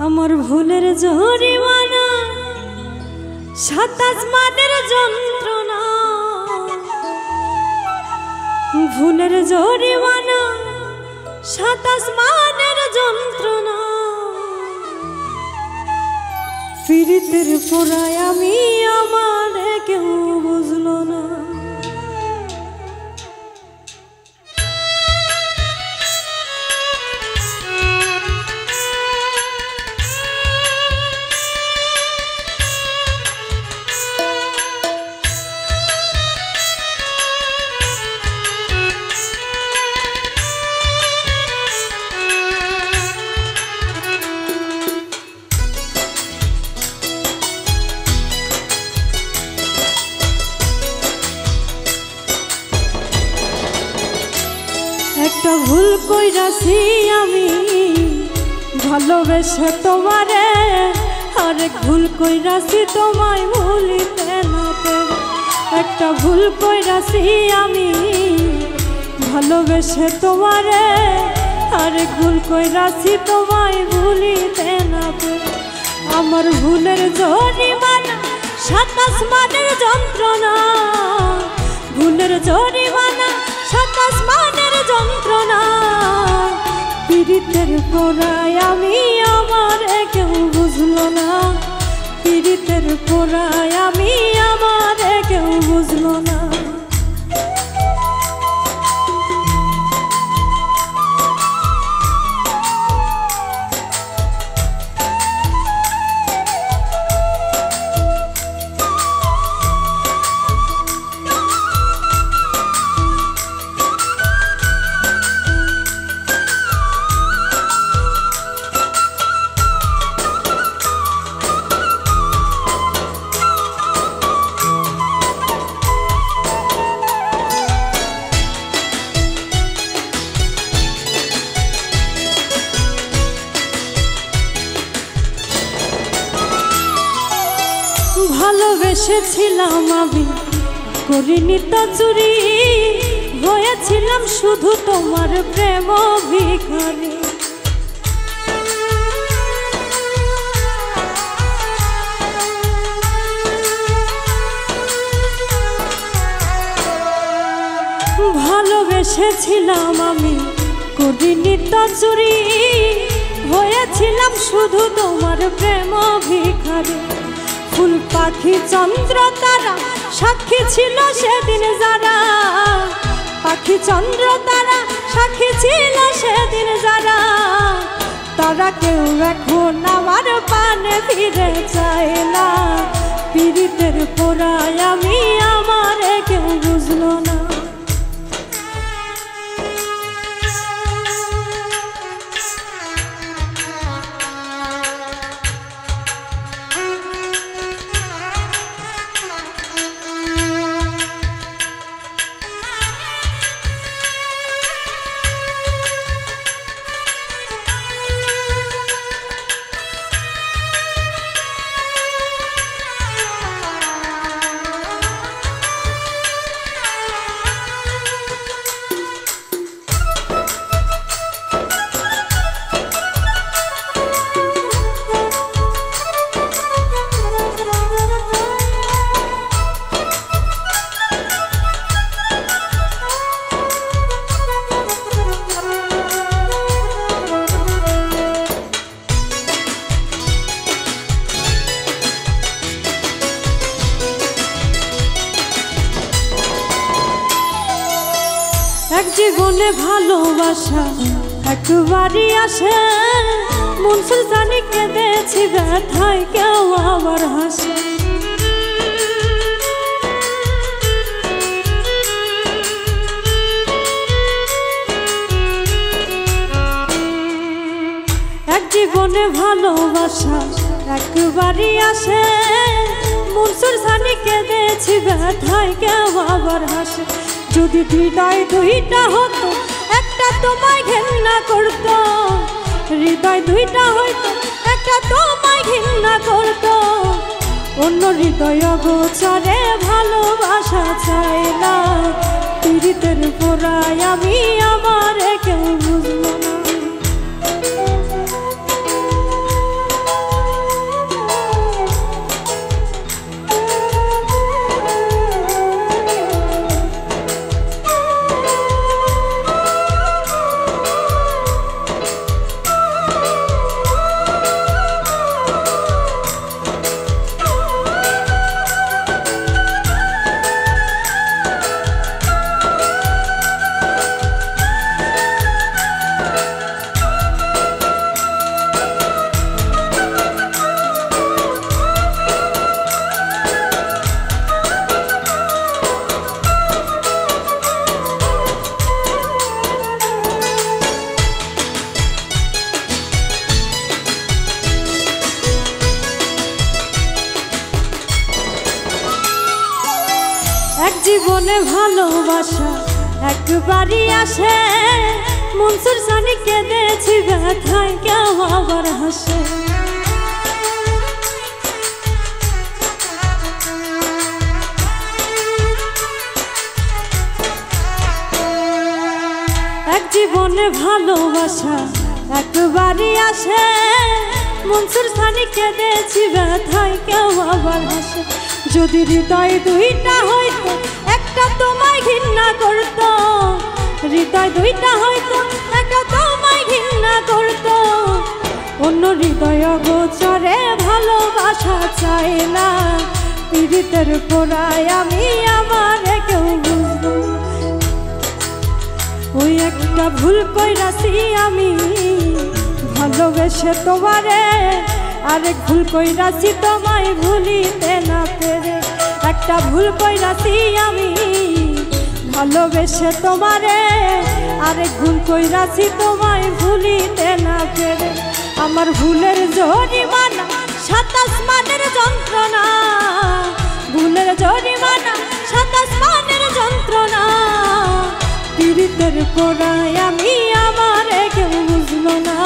আমার ভুলের জরিমানা সাত আসমানের যন্ত্রণা, ভুলের জরিমানা সাত আসমানের যন্ত্রণা। পীড়িতের পোড়ায় আমি আমার কেউ বুঝলো না। একটা ভুল কইরাছি আমি ভালোবেসে তোমারে, আরেক ভুল কইরাছি তোমায় ভুলিতে না পেরে। একটা ভুল কইরাছি আমি ভালোবেসে তোমারে, আরেক ভুল কইরাছি তোমায় ভুলিতে না পেরে। আমার ভুলের জরিমানা সাত আসমানের যন্ত্রণা, ভুলের জরিমানা সাত আসমানের যন্ত্রণা। পীড়িতের পোড়ায় আমি আমার কেউ বুঝলো না, পীড়িতের পোড়ায় আমি আমার কেউ বুঝলো না। ভালোবেসেছিলাম আমি করিনি তো চুরি, হয়েছিলাম শুধু তোমার প্রেম ভিখারি। ভালোবেসেছিলাম আমি করিনি তো চুরি, হয়েছিলাম শুধু তোমার প্রেম ভিখারি। ফুল পাখি চন্দ্র তারা সাক্ষী ছিল সেদিন যারা, পাখি চন্দ্র তারা সাক্ষী ছিল সেদিন যারা। তারা কেউ এখন আমার পানে ফিরে চায় না, পীড়িতের পোড়ায় আমি আমার কেউ বুঝলো না। এক জীবনে ভালোবাসা একবারই আসে, মনসুর জানি কেঁদেছি ব্যথায় কেউ আবার হাসে। এক জীবনে ভালোবাসা একবারই আসে, মনসুর জানি কেঁদেছি ব্যথায় কেউ আবার হাসে। যদি হৃদয় দুইটা হতো একটা তোমায় ঘেন্না করতো, হৃদয় দুইটা হইতো একটা তোমায় ঘেন্না করতো। অন্য হৃদয় গোচরে ভালোবাসা চাই না, পীড়িতের পোড়ায় আমি আমার কেউ বুঝলো না। জীবনে ভালোবাসা একবারই আসে, মনসুর সানি কেঁদেছি ব্যথায় কেউ আবার হাসে। এক জীবনে ভালোবাসা একবারই আসে, মনসুর সানি কেঁদেছি ব্যথায় কেউ আবার হাসে। যদি হৃদয় দুইটা হইতো একটা তোমায় ঘৃণা করতো, হৃদয় দুইটা হইতো একটা তোমায় ঘৃণা করতো। অন্য হৃদয় গোচরে ভালোবাসা চাই না, পীড়িতের পোড়ায় আমি আমার কেউ বুঝবো। ওই একটা ভুল কইরাছি আমি ভালোবেসে তোমারে, আরেক ভুল কইরাছি তোমায় ভুলিতে না পেরে। একটা ভুল কইরাছি আমি ভালোবেসে তোমারে, আরেক ভুল কইরাছি তোমায় ভুলিতে না পেরে। আমার ভুলের জরিমানা 27 মানের যন্ত্রণা, ভুলের জরিমানা 27 মানের যন্ত্রণা। পীড়িতের পোড়ায় আমি আমার কেউ বুঝলো না,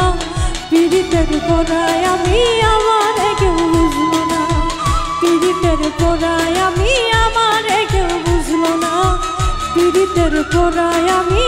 পীড়িতের পোড়ায় আমি আমার কেউ বুঝলো না, পীড়িতের পোড়ায় আমি আমার কেউ বুঝলো না, পীড়িতের পোড়ায় আমি